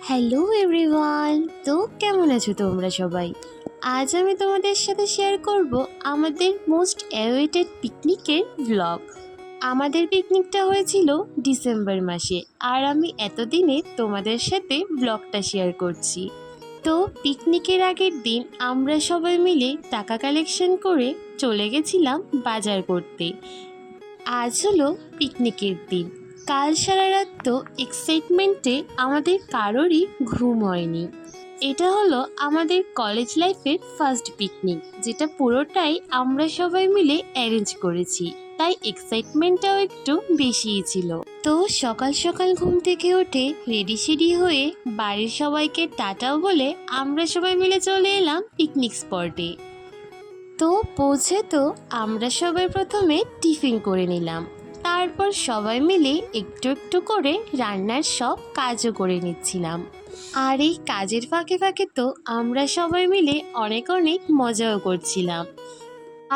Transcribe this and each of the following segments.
Hello everyone, তো কেমন আছো তোমরা সবাই? আজ আমি তোমাদের সাথে শেয়ার করব আমাদের মোস্ট অ্যাওয়েটেড পিকনিকের ব্লগ। আমাদের পিকনিকটা হয়েছিল ডিসেম্বর মাসে, আর আমি এতদিনে তোমাদের সাথে ব্লগটা শেয়ার করছি। তো পিকনিকের আগের দিন আমরা সবাই মিলে টাকা কালেকশন করে চলে গেছিলাম বাজার করতে। আজ হলো পিকনিকের দিন। কাল সারা রাত তো এক্সাইটমেন্টে আমাদের কারোরই ঘুম হয়নি। এটা হলো আমাদের কলেজ লাইফের ফার্স্ট পিকনিক, যেটা পুরোটাই আমরা সবাই মিলে অ্যারেঞ্জ করেছি, তাই এক্সাইটমেন্টটাও একটু বেশিই ছিল। তো সকাল সকাল ঘুম থেকে উঠে রেডি সেডি হয়ে বাড়ির সবাইকে টাটাও বলে আমরা সবাই মিলে চলে এলাম পিকনিক স্পটে। তো পৌঁছে তো আমরা সবাই প্রথমে টিফিন করে নিলাম, তারপর সবাই মিলে একটু একটু করে রান্নার সব কাজও করে নিচ্ছিলাম। আর এই কাজের ফাঁকে ফাঁকে তো আমরা সবাই মিলে অনেক অনেক মজাও করছিলাম।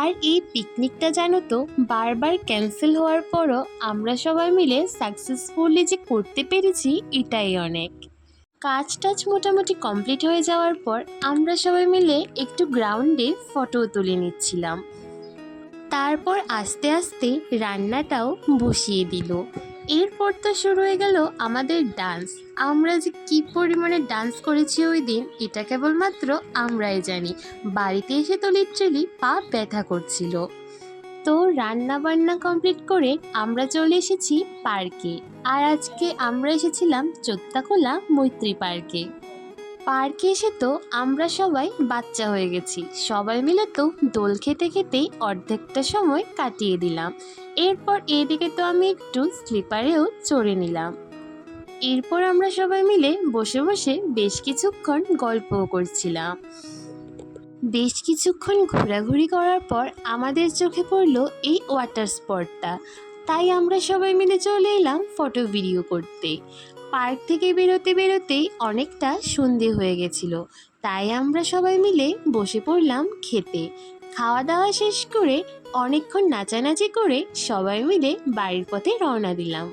আর এই পিকনিকটা জানো তো বারবার ক্যান্সেল হওয়ার পরও আমরা সবাই মিলে সাকসেসফুলি যে করতে পেরেছি, এটাই অনেক। কাজ টাজ মোটামুটি কমপ্লিট হয়ে যাওয়ার পর আমরা সবাই মিলে একটু গ্রাউন্ডে ফটো তুলে নিচ্ছিলাম। তারপর আস্তে আস্তে রান্নাটাও বসিয়ে দিল। এরপর তো শুরু হয়ে গেল আমাদের ডান্স। আমরা যে কি পরিমাণে ডান্স করেছি ওই দিন, এটা কেবলমাত্র আমরাই জানি। বাড়িতে এসে তো লিটারেলি পা ব্যথা করছিল। তো রান্না বান্না কমপ্লিট করে আমরা চলে এসেছি পার্কে। আর আজকে আমরা এসেছিলাম চোত্তাখোলা মৈত্রী পার্কে। পার্কে এসে তো আমরা সবাই বাচ্চা হয়ে গেছি। সবাই মিলে তো দোল খেতে খেতেই অর্ধেকটা সময় কাটিয়ে দিলাম। এরপর এদিকে তো আমি একটু স্লিপারেও চড়ে নিলাম। এরপর আমরা সবাই মিলে বসে বসে বেশ কিছুক্ষণ গল্পও করছিলাম। বেশ কিছুক্ষণ ঘোরাঘুরি করার পর আমাদের চোখে পড়লো এই ওয়াটার স্পটটা, তাই আমরা সবাই মিলে চলে এলাম ফটো ভিডিও করতে। পার্ক থেকে বেরোতে বেরোতেই অনেকটা সন্ধে হয়ে গেছিল, তাই আমরা সবাই মিলে বসে পড়লাম খেতে। খাওয়া দাওয়া শেষ করে অনেকক্ষণ নাচানাচি করে সবাই মিলে বাড়ির পথে রওনা দিলাম।